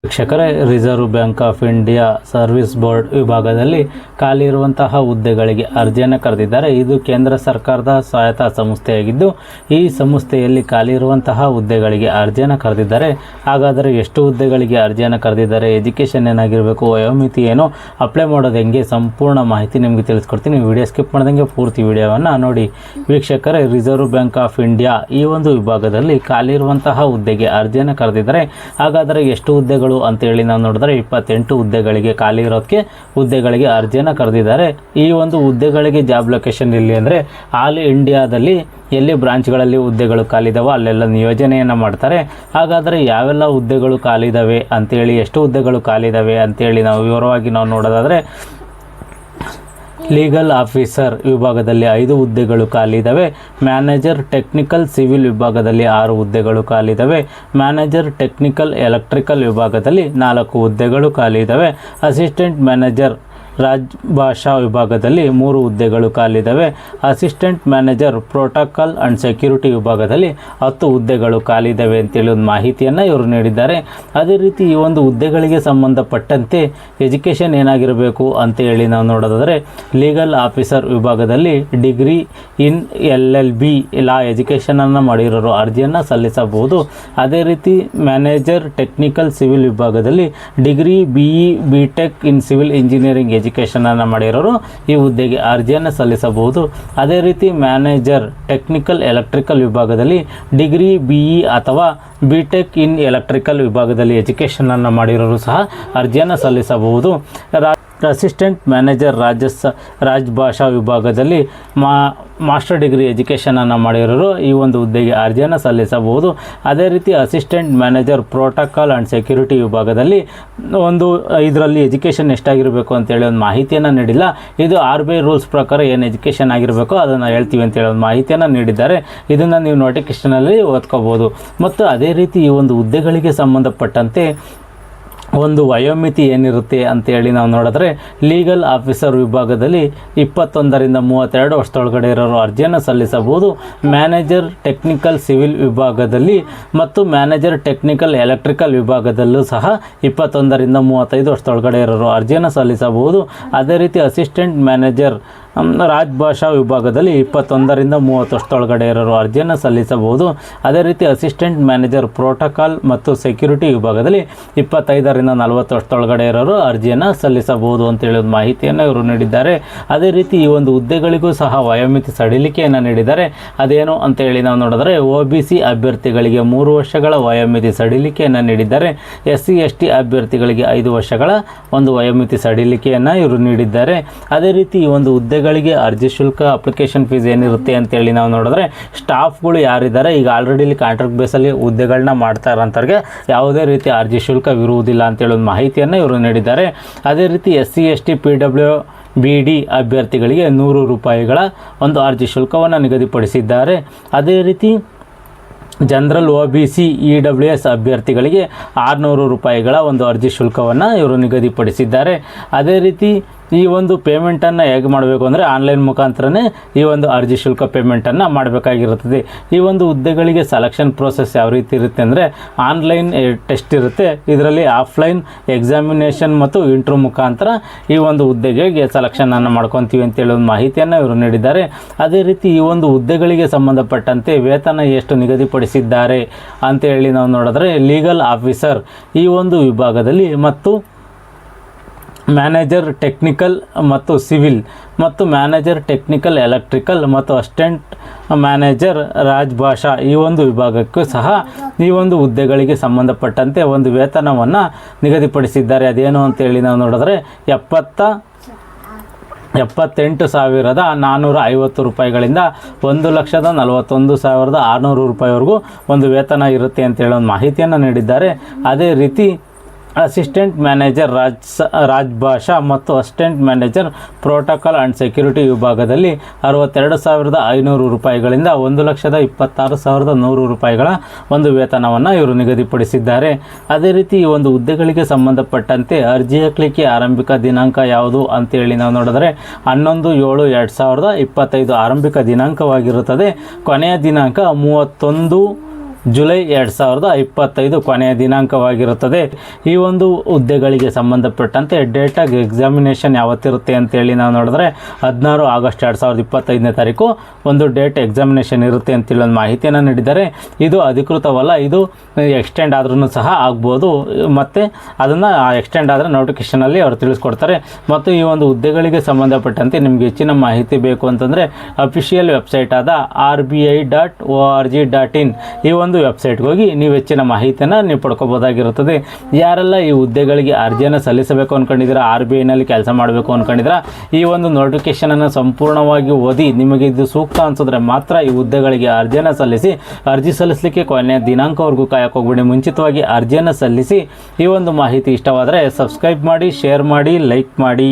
ವೀಕ್ಷಕರೇ, reserve bank of India service board ವಿಭಾಗದಲ್ಲಿ ಖಾಲಿ ಇರುವಂತಹ ಹುದ್ದೆಗಳಿಗೆ ಅರ್ಜಿಯನ್ನು ಕರೆದಿದ್ದಾರೆ. ಇದು ಕೇಂದ್ರ ಸರ್ಕಾರದ ಸಹಾಯತಾ ಸಂಸ್ಥೆಯಾಗಿದ್ದು, ಈ ಸಂಸ್ಥೆಯಲ್ಲಿ ಖಾಲಿ ಇರುವಂತಹ ಹುದ್ದೆಗಳಿಗೆ ಅರ್ಜಿಯನ್ನು ಕರೆದಿದ್ದಾರೆ. ಹಾಗಾದರೆ ಎಷ್ಟು ಹುದ್ದೆಗಳಿಗೆ ಅರ್ಜಿಯನ್ನು ಕರೆದಿದ್ದಾರೆ, ಎಜುಕೇಷನ್ ಏನಾಗಿರಬೇಕು, ವಯೋಮಿತಿ ಏನು, ಅಪ್ಲೈ ಮಾಡೋದು ಹೆಂಗೆ, ಸಂಪೂರ್ಣ ಮಾಹಿತಿ ನಿಮಗೆ ತಿಳಿಸ್ಕೊಡ್ತೀನಿ. ವಿಡಿಯೋ ಸ್ಕಿಪ್ ಮಾಡ್ದಂಗೆ ಪೂರ್ತಿ ವಿಡಿಯೋವನ್ನು ನೋಡಿ. ವೀಕ್ಷಕರೇ, ರಿಸರ್ವ್ ಬ್ಯಾಂಕ್ ಆಫ್ ಇಂಡಿಯಾ ಈ ಒಂದು ವಿಭಾಗದಲ್ಲಿ ಖಾಲಿ ಇರುವಂತಹ ಹುದ್ದೆಗೆ ಅರ್ಜಿಯನ್ನು ಕರೆದಿದ್ದಾರೆ. ಹಾಗಾದರೆ ಎಷ್ಟು ಹುದ್ದೆಗಳು ಅಂತೇಳಿ ನಾವು ನೋಡಿದ್ರೆ 28 ಹುದ್ದೆಗಳಿಗೆ ಖಾಲಿ ಇರೋದಕ್ಕೆ ಹುದ್ದೆಗಳಿಗೆ ಅರ್ಜಿಯನ್ನು ಕರೆದಿದ್ದಾರೆ. ಈ ಒಂದು ಹುದ್ದೆಗಳಿಗೆ ಜಾಬ್ ಲೊಕೇಶನ್ ಎಲ್ಲಿ ಅಂದರೆ ಆಲ್ ಇಂಡಿಯಾದಲ್ಲಿ ಎಲ್ಲಿ ಬ್ರಾಂಚ್ಗಳಲ್ಲಿ ಹುದ್ದೆಗಳು ಖಾಲಿದಾವೋ ಅಲ್ಲೆಲ್ಲ ನಿಯೋಜನೆಯನ್ನು ಮಾಡ್ತಾರೆ. ಹಾಗಾದರೆ ಯಾವೆಲ್ಲ ಹುದ್ದೆಗಳು ಖಾಲಿದಾವೆ ಅಂತೇಳಿ, ಎಷ್ಟು ಹುದ್ದೆಗಳು ಖಾಲಿದಾವೆ ಅಂತೇಳಿ ನಾವು ವಿವರವಾಗಿ ನೋಡೋದಾದರೆ, ಲೀಗಲ್ ಆಫೀಸರ್ ವಿಭಾಗದಲ್ಲಿ 5 ಹುದ್ದೆಗಳು ಖಾಲಿ ಇದ್ದಾವೆ. ಮ್ಯಾನೇಜರ್ ಟೆಕ್ನಿಕಲ್ ಸಿವಿಲ್ ವಿಭಾಗದಲ್ಲಿ 6 ಹುದ್ದೆಗಳು ಖಾಲಿ ಇದ್ದಾವೆ. ಮ್ಯಾನೇಜರ್ ಟೆಕ್ನಿಕಲ್ ಎಲೆಕ್ಟ್ರಿಕಲ್ ವಿಭಾಗದಲ್ಲಿ 4 ಹುದ್ದೆಗಳು ಖಾಲಿ ಇದ್ದಾವೆ. ಅಸಿಸ್ಟೆಂಟ್ ಮ್ಯಾನೇಜರ್ ರಾಜಭಾಷಾ ವಿಭಾಗದಲ್ಲಿ 3 ಹುದ್ದೆಗಳು ಖಾಲಿ ಇದ್ದಾವೆ. Assistant manager protocol and security ವಿಭಾಗದಲ್ಲಿ 10 ಹುದ್ದೆಗಳು ಖಾಲಿ ಇದ್ದಾವೆ ಅಂತೇಳಿ ಒಂದು ಮಾಹಿತಿಯನ್ನು ಇವರು ನೀಡಿದ್ದಾರೆ. ಅದೇ ರೀತಿ ಈ ಒಂದು ಹುದ್ದೆಗಳಿಗೆ ಸಂಬಂಧಪಟ್ಟಂತೆ ಎಜುಕೇಷನ್ ಏನಾಗಿರಬೇಕು ಅಂತೇಳಿ ನಾವು ನೋಡೋದಾದರೆ, ಲೀಗಲ್ ಆಫೀಸರ್ ವಿಭಾಗದಲ್ಲಿ ಡಿಗ್ರಿ ಇನ್ LLB ಲಾ ಎಜುಕೇಷನನ್ನು ಮಾಡಿರೋರು ಅರ್ಜಿಯನ್ನು ಸಲ್ಲಿಸಬಹುದು. ಅದೇ ರೀತಿ ಮ್ಯಾನೇಜರ್ ಟೆಕ್ನಿಕಲ್ ಸಿವಿಲ್ ವಿಭಾಗದಲ್ಲಿ degree BE BTech in civil engineering ಎಜುಕೇಷನನ್ನು ಮಾಡಿರೋರು ಈ ಹುದ್ದೆಗೆ ಅರ್ಜಿಯನ್ನು ಸಲ್ಲಿಸಬಹುದು. ಅದೇ ರೀತಿ ಮ್ಯಾನೇಜರ್ ಟೆಕ್ನಿಕಲ್ ಎಲೆಕ್ಟ್ರಿಕಲ್ ವಿಭಾಗದಲ್ಲಿ ಡಿಗ್ರಿ BE ಅಥವಾ BTech ಇನ್ ಎಲೆಕ್ಟ್ರಿಕಲ್ ವಿಭಾಗದಲ್ಲಿ ಎಜುಕೇಷನನ್ನು ಮಾಡಿರೋರು ಸಹ ಅರ್ಜಿಯನ್ನು ಸಲ್ಲಿಸಬಹುದು. ಅಸಿಸ್ಟೆಂಟ್ ಮ್ಯಾನೇಜರ್ ರಾಜಭಾಷಾ ವಿಭಾಗದಲ್ಲಿ ಮಾಸ್ಟರ್ ಡಿಗ್ರಿ ಎಜುಕೇಷನನ್ನು ಮಾಡಿರೋರು ಈ ಒಂದು ಹುದ್ದೆಗೆ ಅರ್ಜಿಯನ್ನು ಸಲ್ಲಿಸಬಹುದು. ಅದೇ ರೀತಿ assistant manager protocol and security ವಿಭಾಗದಲ್ಲಿ ಇದರಲ್ಲಿ ಎಜುಕೇಷನ್ ಎಷ್ಟಾಗಿರಬೇಕು ಅಂತೇಳಿ ಒಂದು ಮಾಹಿತಿಯನ್ನು ನೀಡಿಲ್ಲ. ಇದು RBI ರೂಲ್ಸ್ ಪ್ರಕಾರ ಏನು ಎಜುಕೇಷನ್ ಆಗಿರಬೇಕೋ ಅದನ್ನು ಹೇಳ್ತೀವಿ ಅಂತೇಳಿ ಒಂದು ಮಾಹಿತಿಯನ್ನು ನೀಡಿದ್ದಾರೆ. ಇದನ್ನು ನೀವು ನೋಟಿಫಿಕೇಷನಲ್ಲಿ ಓದ್ಕೋಬೋದು. ಮತ್ತು ಅದೇ ರೀತಿ ಈ ಒಂದು ಹುದ್ದೆಗಳಿಗೆ ಸಂಬಂಧಪಟ್ಟಂತೆ ಒಂದು ವಯೋಮಿತಿ ಏನಿರುತ್ತೆ ಅಂತೇಳಿ ನಾವು ನೋಡಿದ್ರೆ, ಲೀಗಲ್ ಆಫೀಸರ್ ವಿಭಾಗದಲ್ಲಿ 21ರಿಂದ 32 ವರ್ಷದೊಳಗಡೆ ಇರೋರು ಅರ್ಜಿಯನ್ನು ಸಲ್ಲಿಸಬಹುದು. ಮ್ಯಾನೇಜರ್ ಟೆಕ್ನಿಕಲ್ ಸಿವಿಲ್ ವಿಭಾಗದಲ್ಲಿ ಮತ್ತು ಮ್ಯಾನೇಜರ್ ಟೆಕ್ನಿಕಲ್ ಎಲೆಕ್ಟ್ರಿಕಲ್ ವಿಭಾಗದಲ್ಲೂ ಸಹ 21ರಿಂದ 35 ವರ್ಷದೊಳಗಡೆ ಇರೋರು ಅರ್ಜಿಯನ್ನು ಸಲ್ಲಿಸಬಹುದು. ಅದೇ ರೀತಿ ಅಸಿಸ್ಟೆಂಟ್ ಮ್ಯಾನೇಜರ್ ರಾಜಭಾಷಾ ವಿಭಾಗದಲ್ಲಿ 21ರಿಂದ 30 ವರ್ಷದೊಳಗಡೆ ಇರೋರು ಅರ್ಜಿಯನ್ನು ಸಲ್ಲಿಸಬಹುದು. ಅದೇ ರೀತಿ ಅಸಿಸ್ಟೆಂಟ್ ಮ್ಯಾನೇಜರ್ ಪ್ರೋಟೋಕಾಲ್ ಮತ್ತು ಸೆಕ್ಯೂರಿಟಿ ವಿಭಾಗದಲ್ಲಿ 25ರಿಂದ 40 ವರ್ಷದೊಳಗಡೆ ಇರೋರು ಅರ್ಜಿಯನ್ನು ಸಲ್ಲಿಸಬಹುದು ಅಂತೇಳಿ ಒಂದು ಮಾಹಿತಿಯನ್ನು ಇವರು ನೀಡಿದ್ದಾರೆ. ಅದೇ ರೀತಿ ಈ ಒಂದು ಹುದ್ದೆಗಳಿಗೂ ಸಹ ವಯೋಮಿತಿ ಸಡಿಲಿಕೆಯನ್ನು ನೀಡಿದ್ದಾರೆ. ಅದೇನು ಅಂತೇಳಿ ನಾವು ನೋಡಿದ್ರೆ, OBC ಅಭ್ಯರ್ಥಿಗಳಿಗೆ 3 ವರ್ಷಗಳ ವಯೋಮಿತಿ ಸಡಿಲಿಕೆಯನ್ನು ನೀಡಿದ್ದಾರೆ. SC ST ಅಭ್ಯರ್ಥಿಗಳಿಗೆ 5 ವರ್ಷಗಳ ಒಂದು ವಯೋಮಿತಿ ಸಡಿಲಿಕೆಯನ್ನು ಇವರು ನೀಡಿದ್ದಾರೆ. ಅದೇ ರೀತಿ ಈ ಒಂದು ಹುದ್ದೆಗಳಿಗೆ ಅರ್ಜಿ ಶುಲ್ಕ, ಅಪ್ಲಿಕೇಶನ್ ಫೀಸ್ ಏನಿರುತ್ತೆ ಅಂತೇಳಿ ನಾವು ನೋಡಿದ್ರೆ, ಸ್ಟಾಫ್ಗಳು ಯಾರಿದ್ದಾರೆ ಈಗ ಆಲ್ರೆಡಿ ಇಲ್ಲಿ ಕಾಂಟ್ರಾಕ್ಟ್ ಬೇಸಲ್ಲಿ ಹುದ್ದೆಗಳನ್ನ ಮಾಡ್ತಾ ಇರೋಂಥವ್ರಿಗೆ ಯಾವುದೇ ರೀತಿ ಅರ್ಜಿ ಶುಲ್ಕವಿರುವುದಿಲ್ಲ ಅಂತೇಳಿ ಒಂದು ಮಾಹಿತಿಯನ್ನು ಇವರು ನೀಡಿದ್ದಾರೆ. ಅದೇ ರೀತಿ SC ST PWBD ಅಭ್ಯರ್ಥಿಗಳಿಗೆ 100 ರೂಪಾಯಿಗಳ ಒಂದು ಅರ್ಜಿ ಶುಲ್ಕವನ್ನು ನಿಗದಿಪಡಿಸಿದ್ದಾರೆ. ಅದೇ ರೀತಿ ಜನರಲ್ OBC EWS ಅಭ್ಯರ್ಥಿಗಳಿಗೆ 600 ರೂಪಾಯಿಗಳ ಒಂದು ಅರ್ಜಿ ಶುಲ್ಕವನ್ನು ಇವರು ನಿಗದಿಪಡಿಸಿದ್ದಾರೆ. ಅದೇ ರೀತಿ ಈ ಒಂದು ಪೇಮೆಂಟನ್ನು ಹೇಗೆ ಮಾಡಬೇಕು ಅಂದರೆ, ಆನ್ಲೈನ್ ಮುಖಾಂತರನೇ ಈ ಒಂದು ಅರ್ಜಿ ಶುಲ್ಕ ಪೇಮೆಂಟನ್ನು ಮಾಡಬೇಕಾಗಿರುತ್ತದೆ. ಈ ಒಂದು ಹುದ್ದೆಗಳಿಗೆ ಸೆಲೆಕ್ಷನ್ ಪ್ರೋಸೆಸ್ ಯಾವ ರೀತಿ ಇರುತ್ತೆ ಅಂದರೆ, ಆನ್ಲೈನ್ ಟೆಸ್ಟ್ ಇರುತ್ತೆ. ಇದರಲ್ಲಿ ಆಫ್ಲೈನ್ ಎಕ್ಸಾಮಿನೇಷನ್ ಮತ್ತು ಇಂಟ್ರ್ಯೂ ಮುಖಾಂತರ ಈ ಒಂದು ಹುದ್ದೆಗೆ ಸೆಲೆಕ್ಷನನ್ನು ಮಾಡ್ಕೊತೀವಿ ಅಂತೇಳಿ ಒಂದು ಮಾಹಿತಿಯನ್ನು ಇವರು ನೀಡಿದ್ದಾರೆ. ಅದೇ ರೀತಿ ಈ ಒಂದು ಹುದ್ದೆಗಳಿಗೆ ಸಂಬಂಧಪಟ್ಟಂತೆ ವೇತನ ಎಷ್ಟು ನಿಗದಿಪಡಿಸಿದ್ದಾರೆ ಅಂತೇಳಿ ನಾವು ನೋಡಿದ್ರೆ, ಲೀಗಲ್ ಆಫೀಸರ್ ಈ ಒಂದು ವಿಭಾಗದಲ್ಲಿ ಮತ್ತು ಮ್ಯಾನೇಜರ್ ಟೆಕ್ನಿಕಲ್ ಮತ್ತು ಸಿವಿಲ್ ಮತ್ತು ಮ್ಯಾನೇಜರ್ ಟೆಕ್ನಿಕಲ್ ಎಲೆಕ್ಟ್ರಿಕಲ್ ಮತ್ತು ಅಸಿಸ್ಟೆಂಟ್ ಮ್ಯಾನೇಜರ್ ರಾಜಭಾಷಾ ಈ ಒಂದು ವಿಭಾಗಕ್ಕೂ ಸಹ ಈ ಒಂದು ಹುದ್ದೆಗಳಿಗೆ ಸಂಬಂಧಪಟ್ಟಂತೆ ಒಂದು ವೇತನವನ್ನು ನಿಗದಿಪಡಿಸಿದ್ದಾರೆ. ಅದೇನು ಅಂತೇಳಿ ನಾವು ನೋಡಿದ್ರೆ, 78,450 ರೂಪಾಯಿಗಳಿಂದ 1,41,600 ರೂಪಾಯಿವರೆಗೂ ಒಂದು ವೇತನ ಇರುತ್ತೆ ಅಂತೇಳಿ ಒಂದು ಮಾಹಿತಿಯನ್ನು ನೀಡಿದ್ದಾರೆ. ಅದೇ ರೀತಿ ಅಸಿಸ್ಟೆಂಟ್ ಮ್ಯಾನೇಜರ್ ರಾಜಭಾಷಾ ಮತ್ತು assistant manager protocol and security ವಿಭಾಗದಲ್ಲಿ 62,500 ರೂಪಾಯಿಗಳಿಂದ 1,26,100 ರೂಪಾಯಿಗಳ ಒಂದು ವೇತನವನ್ನು ಇವರು ನಿಗದಿಪಡಿಸಿದ್ದಾರೆ. ಅದೇ ರೀತಿ ಈ ಒಂದು ಹುದ್ದೆಗಳಿಗೆ ಸಂಬಂಧಪಟ್ಟಂತೆ ಅರ್ಜಿ ಹಾಕಲಿಕ್ಕೆ ಆರಂಭಿಕ ದಿನಾಂಕ ಯಾವುದು ಅಂತೇಳಿ ನಾವು ನೋಡಿದ್ರೆ 11/7/2025 ಆರಂಭಿಕ ದಿನಾಂಕವಾಗಿರುತ್ತದೆ. ಕೊನೆಯ ದಿನಾಂಕ 31 ಜುಲೈ 2025 ಕೊನೆಯ ದಿನಾಂಕವಾಗಿರುತ್ತದೆ. ಈ ಒಂದು ಹುದ್ದೆಗಳಿಗೆ ಸಂಬಂಧಪಟ್ಟಂತೆ ಡೇಟ್ ಆಫ್ ಎಕ್ಸಾಮಿನೇಷನ್ ಯಾವತ್ತಿರುತ್ತೆ ಅಂತೇಳಿ ನಾವು ನೋಡಿದ್ರೆ 16 ಆಗಸ್ಟ್ 2025ನೇ ತಾರೀಕು ಒಂದು ಡೇಟ್ ಎಕ್ಸಾಮಿನೇಷನ್ ಇರುತ್ತೆ ಅಂತೇಳಿ ಒಂದು ಮಾಹಿತಿಯನ್ನು ನೀಡಿದ್ದಾರೆ. ಇದು ಅಧಿಕೃತವಲ್ಲ, ಇದು ಎಕ್ಸ್ಟೆಂಡ್ ಆದ್ರೂ ಸಹ ಆಗ್ಬೋದು, ಮತ್ತು ಅದನ್ನು ಎಕ್ಸ್ಟೆಂಡ್ ಆದರೆ ನೋಟಿಫಿಕೇಷನಲ್ಲಿ ಅವರು ತಿಳಿಸ್ಕೊಡ್ತಾರೆ. ಮತ್ತು ಈ ಒಂದು ಹುದ್ದೆಗಳಿಗೆ ಸಂಬಂಧಪಟ್ಟಂತೆ ನಿಮಗೆ ಹೆಚ್ಚಿನ ಮಾಹಿತಿ ಬೇಕು ಅಂತಂದರೆ ಅಫಿಷಿಯಲ್ ವೆಬ್ಸೈಟ್ ಆದ RBI.org.in ಈ ಒಂದು ವೆಬ್ಸೈಟ್ಗೆ ಹೋಗಿ ನೀವು ಹೆಚ್ಚಿನ ಮಾಹಿತಿಯನ್ನು ನೀವು ಪಡ್ಕೋಬೋದಾಗಿರುತ್ತದೆ. ಯಾರೆಲ್ಲ ಈ ಹುದ್ದೆಗಳಿಗೆ ಅರ್ಜಿಯನ್ನು ಸಲ್ಲಿಸಬೇಕು ಅಂದ್ಕೊಂಡಿದ್ದೀರಾ, RBIನಲ್ಲಿ ಕೆಲಸ ಮಾಡಬೇಕು ಅಂದ್ಕೊಂಡಿದ್ದೀರಾ, ಈ ಒಂದು ನೋಟಿಫಿಕೇಷನನ್ನು ಸಂಪೂರ್ಣವಾಗಿ ಓದಿ ನಿಮಗೆ ಇದು ಸೂಕ್ತ ಅನಿಸಿದ್ರೆ ಮಾತ್ರ ಈ ಹುದ್ದೆಗಳಿಗೆ ಅರ್ಜಿಯನ್ನು ಸಲ್ಲಿಸಿ. ಅರ್ಜಿ ಸಲ್ಲಿಸಲಿಕ್ಕೆ ಕೊನೆಯ ದಿನಾಂಕವರೆಗೂ ಕಾಯಕ್ಕೆ ಹೋಗ್ಬಿಡಿ, ಮುಂಚಿತವಾಗಿ ಅರ್ಜಿಯನ್ನು ಸಲ್ಲಿಸಿ. ಈ ಒಂದು ಮಾಹಿತಿ ಇಷ್ಟವಾದರೆ ಸಬ್ಸ್ಕ್ರೈಬ್ ಮಾಡಿ, ಶೇರ್ ಮಾಡಿ, ಲೈಕ್ ಮಾಡಿ.